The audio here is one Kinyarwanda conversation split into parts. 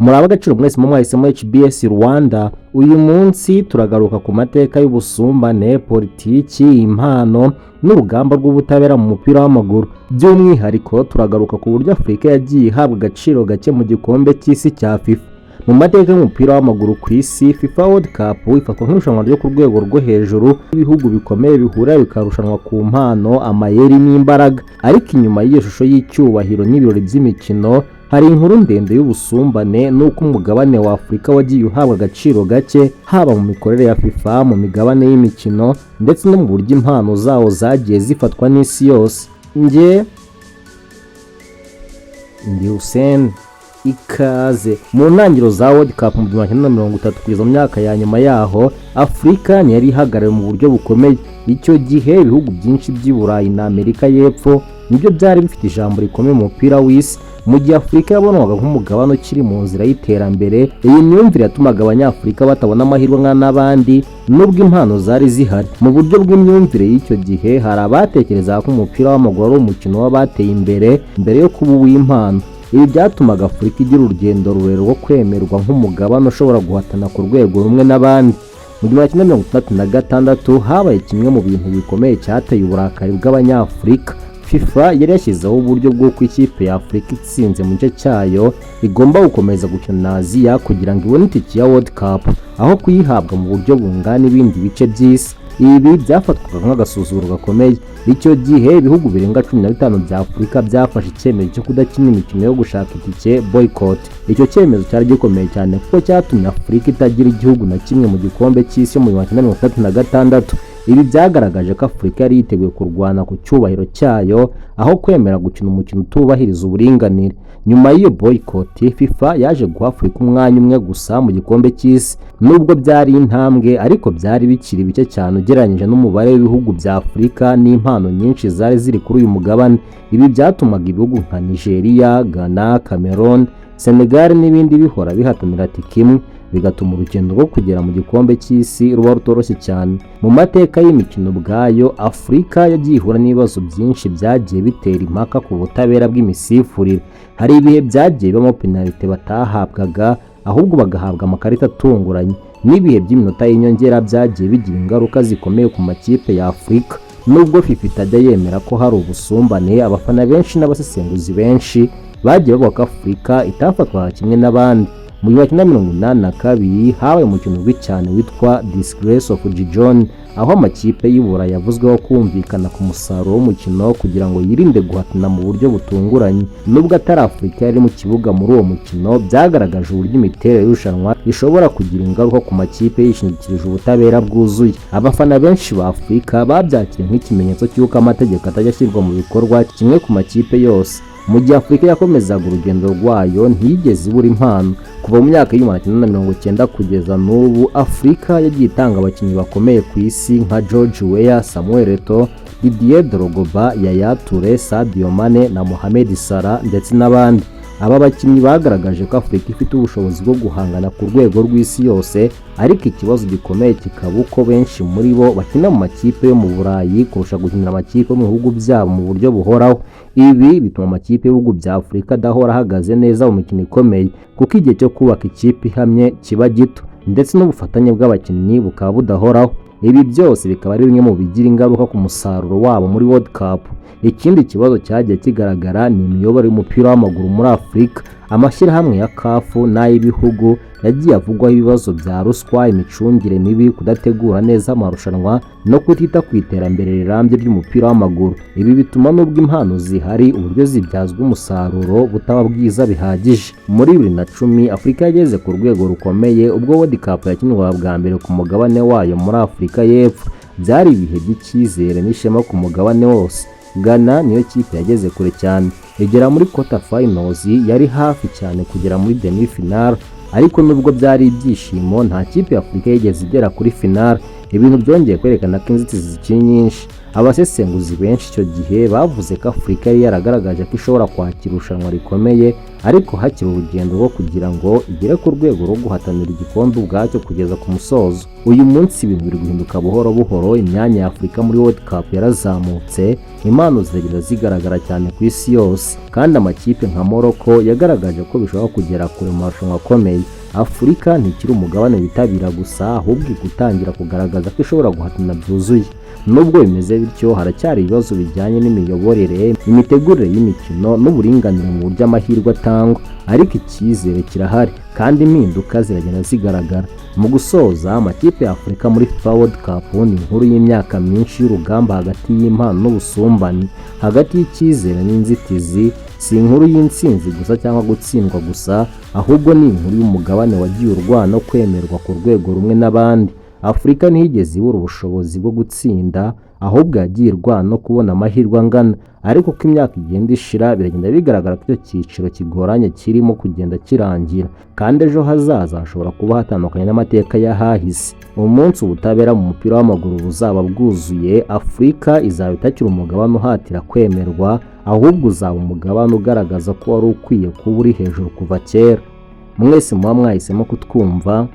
muri Agaciro mwese mwahisemo HBS Rwanda. Uyu munsi turagaruka ku mateka y'ubusumbane, politiki, impano n'urugamba rw'ubutabera mu mupira w'amaguru. By'umwihariko turagaruka ku buryo Afurika yagiye ihabwa agaciro gake mu gikombe cy'isi cya FIFA. Mu mateka y'umupira w'amaguru ku isi, FIFA World Cup ifatwa nk'irushanwa ryo ku rwego rwo hejuru, ibihugu bikomeye bihura bikarushanwa ku mpano, amayeri n'imbaraga. Ariko inyuma y'iyo shusho y'icyubahiro n'ibirori by'imikino hari inkuru ndende y'ubusumbane n'uko umugabane wa Afurika wagiye uhabwa agaciro gake, haba mu mikorere ya FIFA, mu migabane y'imikino ndetse no mu buryo impano zawo zagiye zifatwa n'isi yose. Ndi Hussein, ikaze mu ntangiriro za World Cup mu 1930 kugeza mu myaka ya nyuma yaho, Afurika yari ihagarariwe mu buryo bukomeye. Icyo gihe ibihugu byinshi by'i Burayi na Amerika y'Epfo nibyo byari bifite ijambo rikomeye mu mupira w'isi, mu gihe Afurika yabonwaga nk'umugabane ukiri mu nzira y'iterambere. Iyi myumvire yatumaga abanyafurika batabona amahirwe nk'abandi nubwo impano zari zihari. Mu buryo bw'imyumvire y'icyo gihe hari abatekerezaga ko umupira w'amaguru ari umukino w'abateye imbere mbere yo kuba uw'impano. Ibi byatumaga Afurika igira urugendo rurerure rwo kwemerwa nk'umugabane ushobora guhatana ku rwego rumwe n'abandi. Mu 1936 habaye kimwe mu bintu bikomeye cyateye uburakari bw'abanyafurika. FIFA yari yashyizeho uburyo bw'uko ikipe ya Afurika itsinze mu gice cyayo igomba gukomeza gukina na Aziya kugira ngo ibone itike ya World Cup, aho kuyihabwa mu buryo bungana ibindi bice by'isi. Ibi byafatwaga nk'agasuzuguro gakomeye. Icyo gihe ibihugu birenga 15 bya Afurika byafashe icyemezo cyo kudakina imikino yo gushaka itike, boycott. Icyo cyemezo cyari gikomeye cyane kuko cyatumye Afurika itagira igihugu na kimwe mu gikombe cy'isi mu 1936. Ibi byagaragaje ko Afurika yari yiteguye kurwana ku cyubahiro cyayo aho kwemera gukina umukino utubahiriza uburinganire. Nyuma y'iyo boycott, FIFA yaje guha Afurika umwanya umwe gusa mu gikombe cy'isi. Nubwo byari intambwe, ariko byari bikiri bike cyane ugereranyije n'umubare w'ibihugu bya Afurika n'impano nyinshi zari ziri kuri uyu mugabane. Ibi byatumaga ibihugu nka Nigeria, Ghana, Cameroon, Senegal n'ibindi bihora bihatanira tike imwe, bigatuma urugendo rwo kugera mu gikombe cy'isi ruba rutoroshye cyane. Mu mateka y'imikino ubwayo, Afurika yagiye ihura n'ibibazo byinshi byagiye bitera impaka ku butabera bw'imisifurire. Hari ibihe byagiye bibamo penalite batahabwaga, ahubwo bagahabwa amakarita atunguranye, n'ibihe by'iminota y'inyongera byagiye bigira ingaruka zikomeye ku makipe ya Afurika. Nubwo FIFA itajya yemera ko hari ubusumbane, abafana benshi n'abasesenguzi benshi bagiye bavuga ko Afurika itafatwaga kimwe n'abandi. Mu 1982 habaye umukino uzwi cyane witwa Disgrace of Gijon, aho amakipe y'Iburayi yavuzweho kumvikana ku musaruro w'umukino kugira ngo yirinde guhatana mu buryo butunguranye. Nubwo atari Afurika yari mu kibuga muri uwo mukino, byagaragaje uburyo imiterere y'irushanwa ishobora kugira ingaruka ku makipe yishingikirije ubutabera bwuzuye. Abafana benshi ba Afurika babyakiriye nk'ikimenyetso cy'uko amategeko atajya ashyirwa mu bikorwa kimwe ku makipe yose. Mu gihe Afurika yakomezaga urugendo rwayo, ntiyigeze ibura impano. Kuva mu myaka y'1990 kugeza n'ubu, Afurika yagiye itanga abakinnyi bakomeye ku isi nka George Weah, Samuel Eto'o, Didier Drogba, Yaya Toure, Sadio Mane na Mohamed Salah ndetse n'abandi. Aba bakinnyi bagaragaje ko Afurika ifite ubushobozi bwo guhangana ku rwego rw'isi yose, ariko ikibazo gikomeye kikaba uko benshi muri bo bakina mu makipe yo mu Burayi kurusha gukinira amakipe mu bihugu byabo mu buryo buhoraho. Ibi bituma amakipe y'ibihugu bya Afurika adahora ahagaze neza mu mikino ikomeye, kuko igihe cyo kubaka ikipe ihamye kiba gito, ndetse n'ubufatanye bw'abakinnyi bukaba budahoraho. Ibi byose bikaba ari bimwe mu bigira ingaruka ku musaruro wabo muri World Cup. Ikindi kibazo cyagiye kigaragara ni imiyoborere y'umupira w'amaguru muri Afurika. Amashyirahamwe ya CAF n'ay'ibihugu yagiye avugwaho ibibazo bya ruswa, imicungire mibi, kudategura neza amarushanwa no kutita ku iterambere rirambye ry'umupira w'amaguru. Ibi bituma nubwo impano zihari, uburyo zibyazwa umusaruro butaba bwiza bihagije. Muri 2010 Afurika yageze ku rwego rukomeye ubwo World Cup yakinwaga bwa mbere ku mugabane wayo muri Afurika y'Epfo. Byari ibihe by'icyizere n'ishema ku mugabane wose. Ghana niyo kipe yageze kure cyane, igera muri quarter finals, yari hafi cyane kugera muri demi final, ariko nubwo byari ibyishimo, nta kipe ya Afurika yigeze igera kuri final. Ibintu byongeye kwerekana ko inzitizi zikiri nyinshi. abasesenguzi benshi icyo gihe bavuze ko Afurika yari yaragaragaje ko ishobora kwakira irushanwa rikomeye ariko hakiri urugendo rwo kugira ngo igere ku rwego rwo guhatanira igikombe ubwacyo kugeza ku musozo. Uyu munsi ibintu biri guhinduka buhoro buhoro, imyanya ya Afurika muri World Cup yarazamutse, impano ziragenda zigaragara cyane ku isi yose kandi amakipe nka Morocco yagaragaje ko bishobora kugera kure mu marushanwa akomeye. Afurika ntikiri umugabane witabira gusa ahubwo gutangira kugaragaza ko ishobora guhatana byuzuye. Nubwo bimeze bityo haracyari ibibazo bijyanye n'imiyoborere, imitegurire y'imikino n'uburinganire mu buryo amahirwe atangwa, ariko icyizere kirahari kandi impinduka ziragenda zigaragara. Mu gusoza, amakipe ya Afurika muri FIFA World Cup ni inkuru y'imyaka myinshi y'urugamba hagati y'impano n'ubusumbane, hagati y'icyizere n'inzitizi. Si inkuru y'intsinzi gusa cyangwa gutsindwa gusa, ahubwo ni inkuru y'umugabane wagiye urwana kwemerwa ku rwego rumwe n'abandi. Afurika ntiyigeze ibura ubushobozi bwo gutsinda, ahubwo yagiye irwana no kubona amahirwe angana, ariko uko imyaka igenda ishira biragenda bigaragara ko icyo cyiciro kigoranye kirimo kugenda kirangira kandi ejo hazaza hashobora kuba hatandukanye n'amateka y'ahahise. Umunsi ubutabera mu mupira w'amaguru buzaba bwuzuye, Afurika izaba itakiri umugabane uhatira kwemerwa, ahubwo uzaba umugabane ugaragaza ko wari ukwiye kuba uri hejuru kuva kera. Mwese muba mwahisemo kutwumva,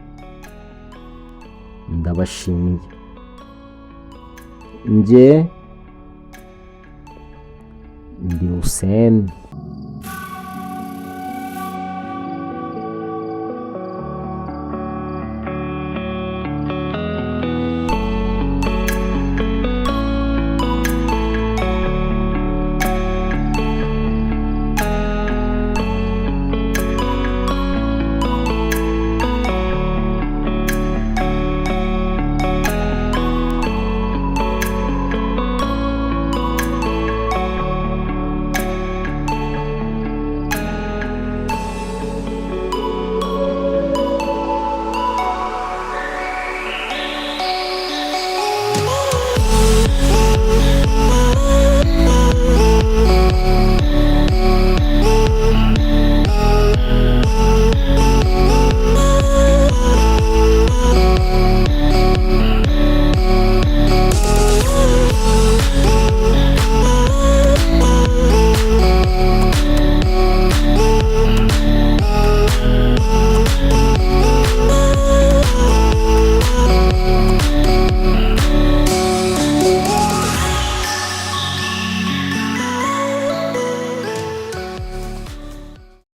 ndabashimiye. Njye ndi Hussein.